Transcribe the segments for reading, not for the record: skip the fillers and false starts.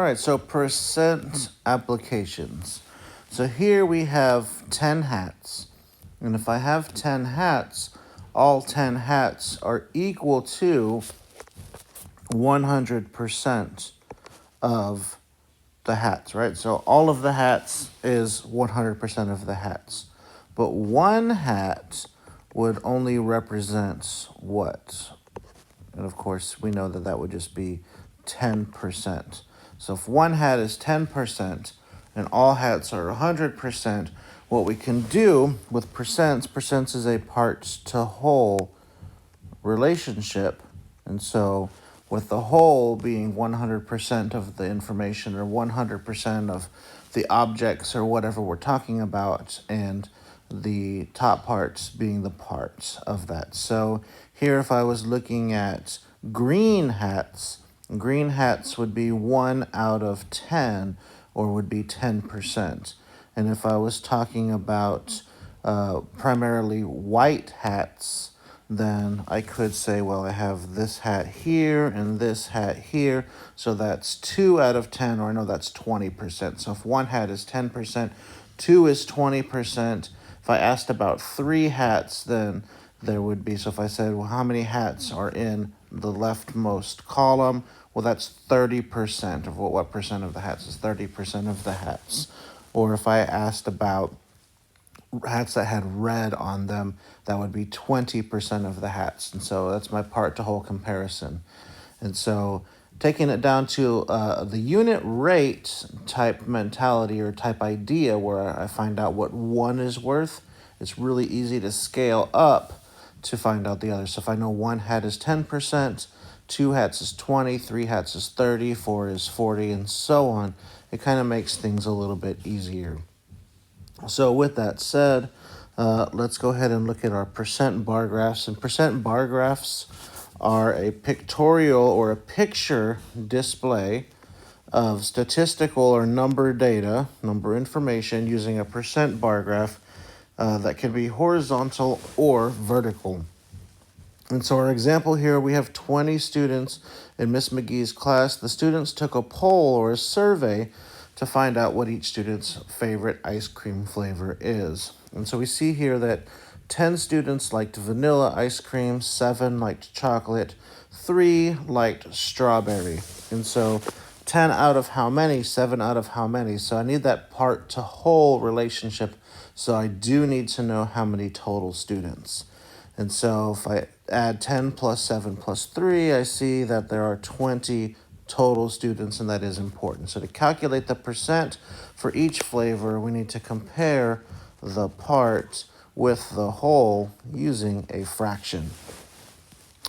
right, so percent applications. So here we have 10 hats. And if I have 10 hats, all 10 hats are equal to 100% of the hats, right? So all of the hats is 100% of the hats. But one hat would only represent what? And of course, we know that that would just be 10%. So if one hat is 10% and all hats are 100%, what we can do with percents is a parts to whole relationship. And so with the whole being 100% of the information or 100% of the objects or whatever we're talking about, and the top parts being the parts of that. So here, if I was looking at green hats would be 1 out of 10, or would be 10%. And if I was talking about primarily white hats, then I could say, well, I have this hat here and this hat here, so that's 2 out of 10, or no, that's 20%. So if one hat is 10%, 2 is 20%. If I asked about 3 hats, then there would be, so if I said, well, how many hats are in the leftmost column? Well, that's 30% of what percent of the hats is 30% of the hats. Or if I asked about hats that had red on them, that would be 20% of the hats. And so that's my part to whole comparison. And so taking it down to the unit rate type mentality or type idea, where I find out what one is worth, it's really easy to scale up to find out the other. So if I know one hat is 10%, 2 hats is 20, 3 hats is 30, 4 is 40, and so on, it kind of makes things a little bit easier. So with that said, let's go ahead and look at our percent bar graphs. And percent bar graphs are a pictorial or a picture display of statistical or number data, number information, using a percent bar graph that can be horizontal or vertical. And so our example here, we have 20 students in Miss McGee's class. The students took a poll or a survey to find out what each student's favorite ice cream flavor is. And so we see here that 10 students liked vanilla ice cream, 7 liked chocolate, 3 liked strawberry. And so 10 out of how many? 7 out of how many? So I need that part to whole relationship. So I do need to know how many total students. And so if I add 10 plus 7 plus 3, I see that there are 20 total students, and that is important. So to calculate the percent for each flavor, we need to compare the part with the whole using a fraction.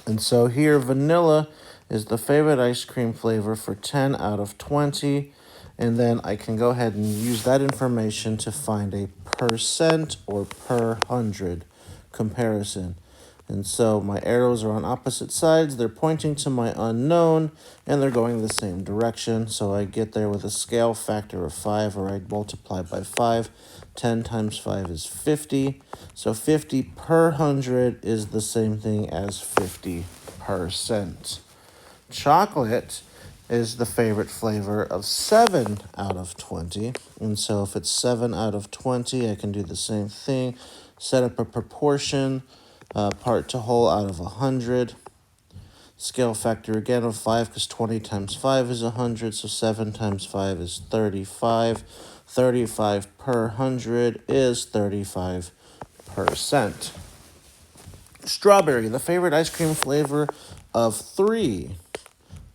And so here, vanilla is the favorite ice cream flavor for 10 out of 20. And then I can go ahead and use that information to find a percent or per 100 comparison. And so my arrows are on opposite sides. They're pointing to my unknown, and they're going the same direction. So I get there with a scale factor of 5, or I multiply by 5. 10 times 5 is 50. So 50 per 100 is the same thing as 50%. Chocolate is the favorite flavor of 7 out of 20. And so if it's 7 out of 20, I can do the same thing. Set up a proportion. Part to whole out of 100. Scale factor again of 5, because 20 times 5 is 100, so 7 times 5 is 35. 35 per 100 is 35%. Strawberry, the favorite ice cream flavor of 3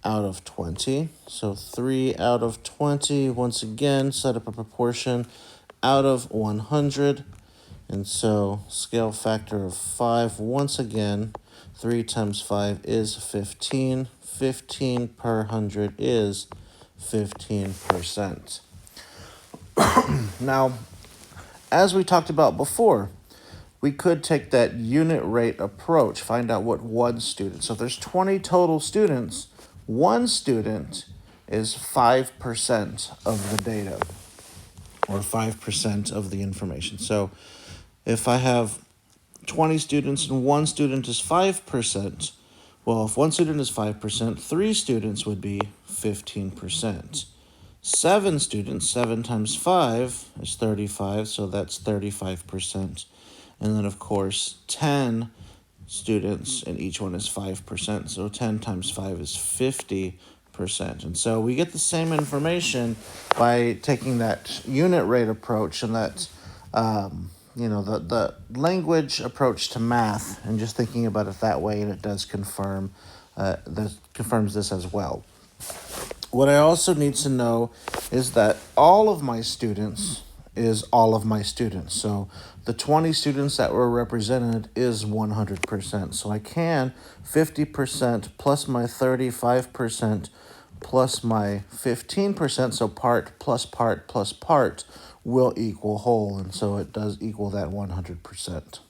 out of 20. So 3 out of 20, once again, set up a proportion out of 100. And so scale factor of 5, once again, 3 times 5 is 15. 15 per 100 is 15%. Now, as we talked about before, we could take that unit rate approach, find out what one student. So if there's 20 total students, one student is 5% of the data, or 5% of the information. So if I have 20 students and one student is 5%, well, if one student is 5%, 3 students would be 15%. 7 students, 7 times 5 is 35, so that's 35%. And then, of course, 10 students, and each one is 5%, so 10 times 5 is 50%. And so we get the same information by taking that unit rate approach and that, the language approach to math, and just thinking about it that way, and it does confirms this as well. What I also need to know is that all of my students is all of my students. So the 20 students that were represented is 100%. So I can 50% plus my 35% plus my 15%, so part plus part plus part will equal whole, and so it does equal that 100%.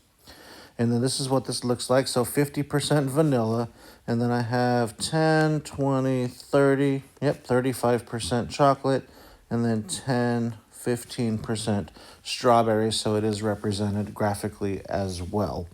And then this is what this looks like. So 50% vanilla, and then I have 10, 20, 30, 35% chocolate, and then 10, 15% strawberry, so it is represented graphically as well.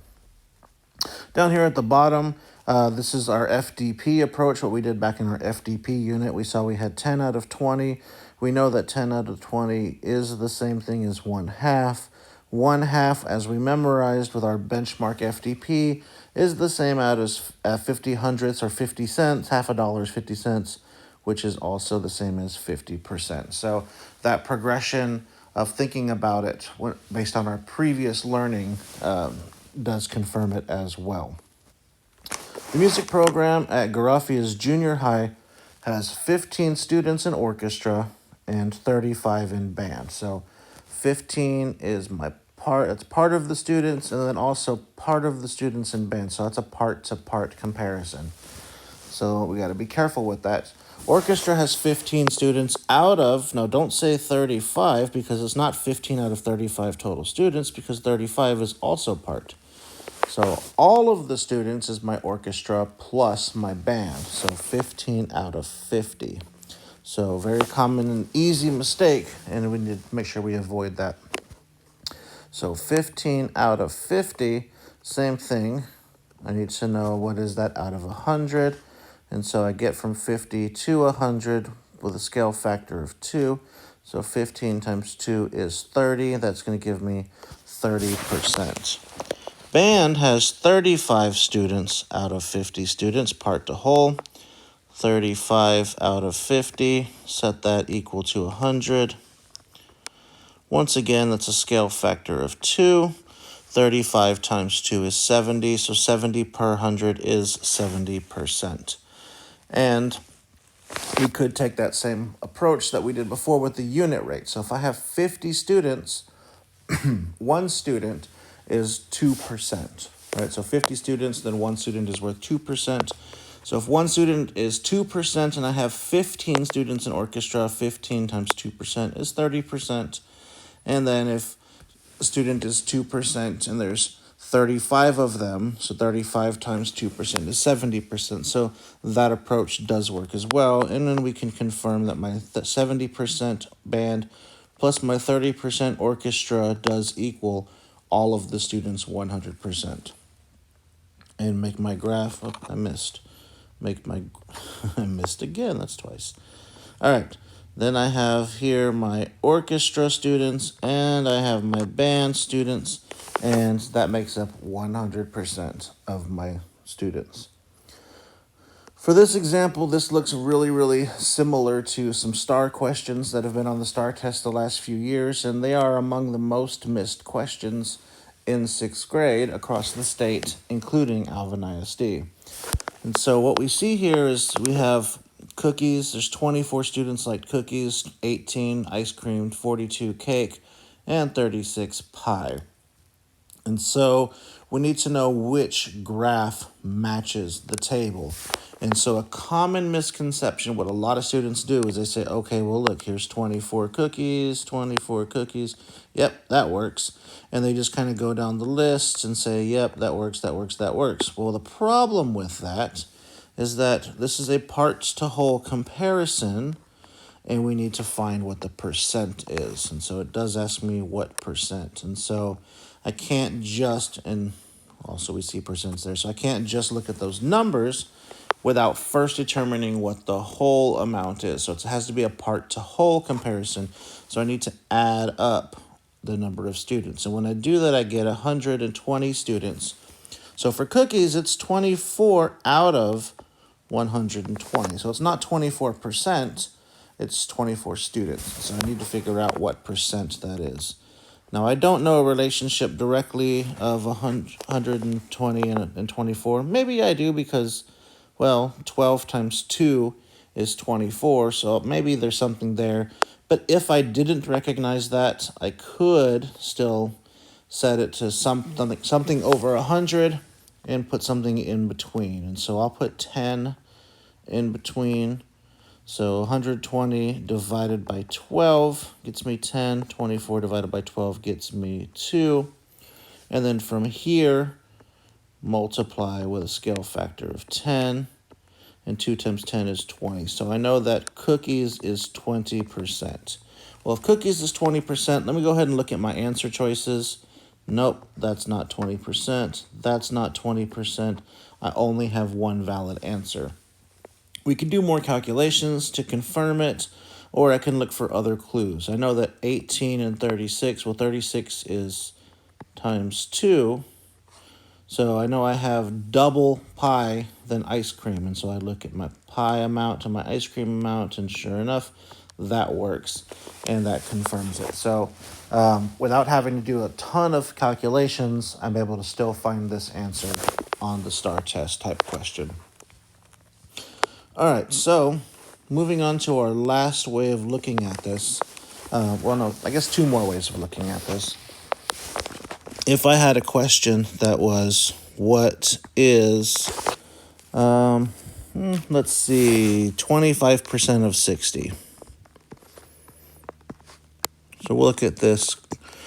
Down here at the bottom, this is our FDP approach, what we did back in our FDP unit. We saw we had 10 out of 20. We know that 10 out of 20 is the same thing as 1/2. 1/2, as we memorized with our benchmark FDP, is the same out as 50 hundredths or 50 cents. Half a dollar is 50 cents, which is also the same as 50%. So that progression of thinking about it based on our previous learning does confirm it as well. The music program at Garoffia's Junior High has 15 students in orchestra and 35 in band. So 15 is my part, it's part of the students, and then also part of the students in band. So that's a part-to-part comparison. So we got to be careful with that. Orchestra has 15 students out of, now don't say 35, because it's not 15 out of 35 total students, because 35 is also part. So all of the students is my orchestra plus my band. So 15 out of 50. So very common and easy mistake, and we need to make sure we avoid that. So 15 out of 50, same thing. I need to know what is that out of 100. And so I get from 50 to 100 with a scale factor of 2. So 15 times 2 is 30. That's going to give me 30%. Band has 35 students out of 50 students, part to whole. 35 out of 50, set that equal to 100. Once again, that's a scale factor of 2. 35 times 2 is 70, so 70 per 100 is 70%. And we could take that same approach that we did before with the unit rate. So if I have 50 students, one student is 2%, right? So 50 students, then one student is worth 2%. So if one student is 2% and I have 15 students in orchestra, 15 times 2% is 30%. And then if a student is 2% and there's 35 of them, so 35 times 2% is 70%. So that approach does work as well. And then we can confirm that my 70% band plus my 30% orchestra does equal all of the students 100%. And make my graph, oh, I missed. I missed again, that's twice. All right, then I have here my orchestra students and I have my band students, and that makes up 100% of my students. For this example, this looks really, really similar to some STAR questions that have been on the STAR test the last few years, and they are among the most missed questions in 6th grade across the state, including Alvin ISD. And so what we see here is we have cookies. There's 24 students like cookies, 18 ice cream, 42 cake, and 36 pie. And so we need to know which graph matches the table. And so a common misconception, what a lot of students do is they say, okay, well, look, here's 24 cookies, 24 cookies. Yep, that works. And they just kind of go down the list and say, yep, that works, that works, that works. Well, the problem with that is that this is a parts to whole comparison, and we need to find what the percent is. And so it does ask me what percent. And so I can't just, and also we see percents there, so I can't just look at those numbers. without first determining what the whole amount is. So it has to be a part to whole comparison. So I need to add up the number of students. And when I do that, I get 120 students. So for cookies, it's 24 out of 120. So it's not 24%, it's 24 students. So I need to figure out what percent that is. Now, I don't know a relationship directly of 120 and 24. Maybe I do because, well, 12 times 2 is 24, so maybe there's something there. But if I didn't recognize that, I could still set it to something over 100 and put something in between. And so I'll put 10 in between. So 120 divided by 12 gets me 10. 24 divided by 12 gets me 2. And then from here, multiply with a scale factor of 10. And 2 times 10 is 20. So I know that cookies is 20%. Well, if cookies is 20%, let me go ahead and look at my answer choices. Nope, that's not 20%. That's not 20%. I only have one valid answer. We can do more calculations to confirm it, or I can look for other clues. I know that 18 and 36, well, 36 is times 2. So I know I have double pie than ice cream. And so I look at my pie amount to my ice cream amount, and sure enough, that works. And that confirms it. So without having to do a ton of calculations, I'm able to still find this answer on the STAR test type question. All right, so moving on to our last way of looking at this. I guess two more ways of looking at this. If I had a question that was, what is, let's see, 25% of 60? So we'll look at this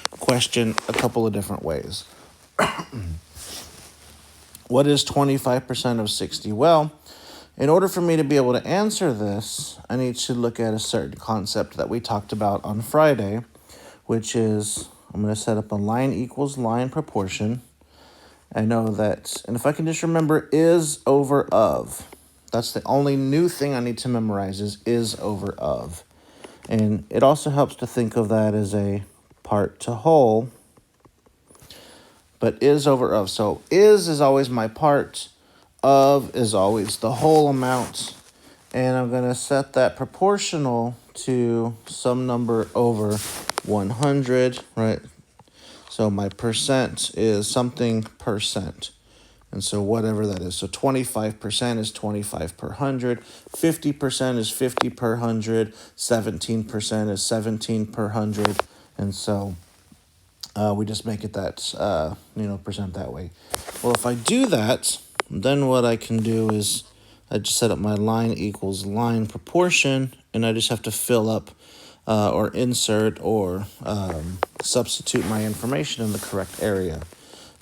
question a couple of different ways. What is 25% of 60? Well, in order for me to be able to answer this, I need to look at a certain concept that we talked about on Friday, which is, I'm going to set up a line equals line proportion. I know that, and if I can just remember is over of, that's the only new thing I need to memorize is over of. And it also helps to think of that as a part to whole, but is over of. So is always my part, of is always the whole amount, and I'm going to set that proportional to some number over 100, right? So my percent is something percent. And so whatever that is. So 25% is 25 per 100. 50% is 50 per 100. 17% is 17 per 100. And so we just make it that, percent that way. Well, if I do that, then what I can do is I just set up my line equals line proportion, and I just have to fill up or insert or substitute my information in the correct area.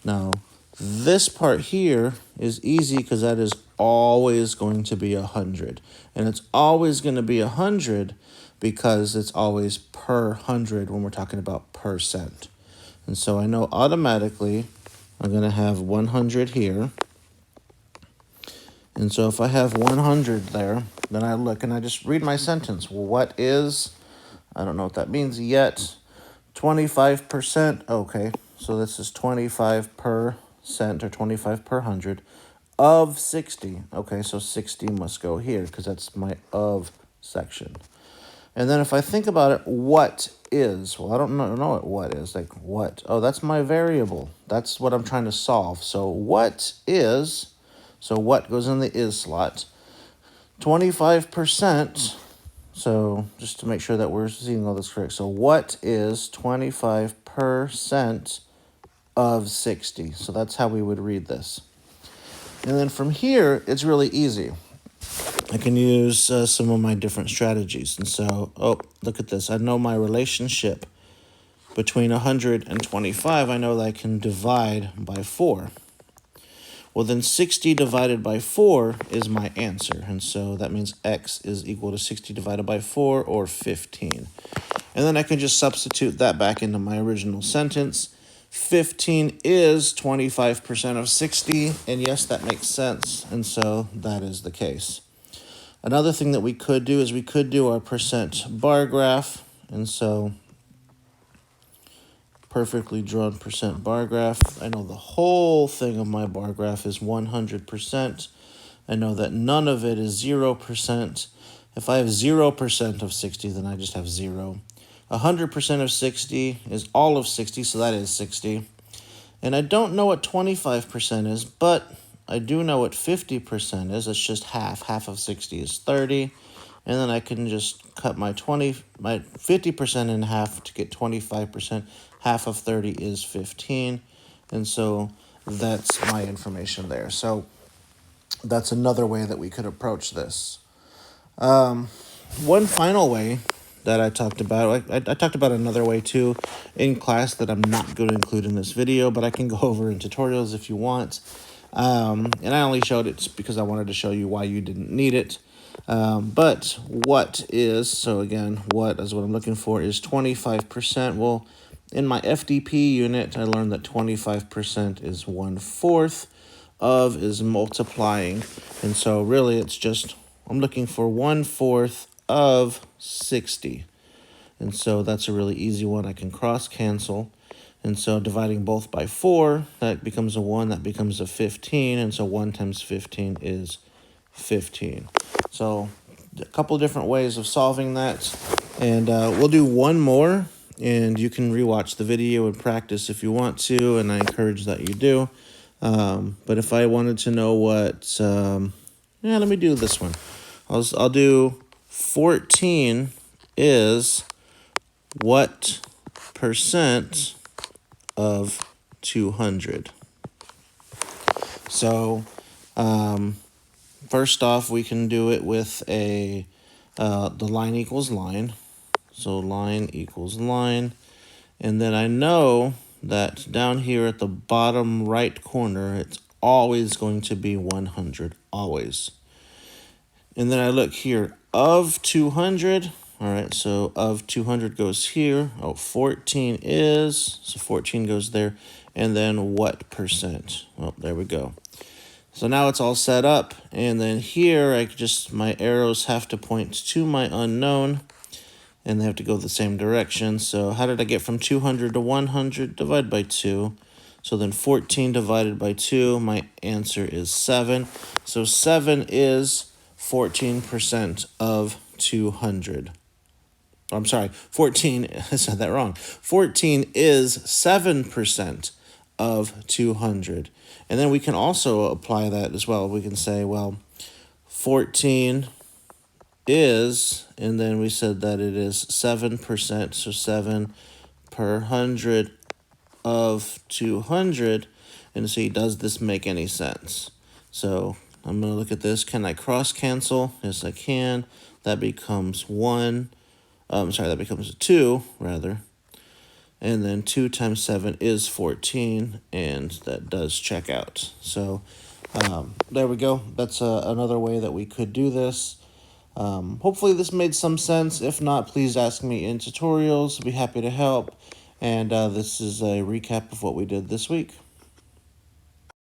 Now, this part here is easy because that is always going to be 100. And it's always going to be 100 because it's always per 100 when we're talking about percent. And so I know automatically I'm going to have 100 here. And so if I have 100 there, then I look and I just read my sentence. Well, what is, I don't know what that means yet, 25%? Okay, so this is 25% or 25 per 100 of 60. Okay, so 60 must go here because that's my of section. And then if I think about it, what is? Well, I don't know what is. Like what? Oh, that's my variable. That's what I'm trying to solve. So what is, so what goes in the is slot? 25%. So just to make sure that we're seeing all this correct. So what is 25% of 60? So that's how we would read this. And then from here, it's really easy. I can use some of my different strategies. And so, look at this. I know my relationship between 100 and 25. I know that I can divide by 4. Well, then 60 divided by 4 is my answer. And so that means x is equal to 60 divided by 4, or 15. And then I can just substitute that back into my original sentence. 15 is 25% of 60, and yes, that makes sense, and so that is the case. Another thing that we could do is we could do our percent bar graph, and so perfectly drawn percent bar graph. I know the whole thing of my bar graph is 100%. I know that none of it is 0%. If I have 0% of 60, then I just have 0. 100% of 60 is all of 60, so that is 60. And I don't know what 25% is, but I do know what 50% is. It's just half. Half of 60 is 30. And then I can just cut my 50% in half to get 25%. Half of 30 is 15. And so that's my information there. So that's another way that we could approach this. One final way that I talked about, I talked about another way too in class that I'm not going to include in this video, but I can go over in tutorials if you want. And I only showed it because I wanted to show you why you didn't need it. But what is, so again, what is what I'm looking for is 25%. Well, in my FDP unit, I learned that 25% is 1/4 of is multiplying. And so really it's just, I'm looking for 1/4 of 60. And so that's a really easy one. I can cross cancel. And so dividing both by 4, that becomes a 1, that becomes a 15. And so 1 times 15 is 15. So a couple different ways of solving that. And we'll do one more. And you can rewatch the video and practice if you want to. And I encourage that you do. But if I wanted to know what, let me do this one. I'll do 14 is what percent of 200? So, first off, we can do it with the line equals line. So line equals line. And then I know that down here at the bottom right corner, it's always going to be 100, always. And then I look here, of 200, all right, so of 200 goes here. 14 is, so 14 goes there. And then what percent? Well, there we go. So now it's all set up. And then here, my arrows have to point to my unknown. And they have to go the same direction. So how did I get from 200 to 100? Divide by 2. So then 14 divided by 2, my answer is 7. So 7 is 14% of 200. I'm sorry, 14, I said that wrong. 14 is 7% of 200. And then we can also apply that as well. We can say, well, 14 is, and then we said that it is 7%, so 7 per 100 of 200, and see, does this make any sense? So I'm going to look at this. Can I cross cancel? Yes, I can. That becomes 1. That becomes a 2, rather. And then 2 times 7 is 14, and that does check out. So there we go. That's another way that we could do this. Hopefully this made some sense. If not, please ask me in tutorials. I'll be happy to help. And this is a recap of what we did this week.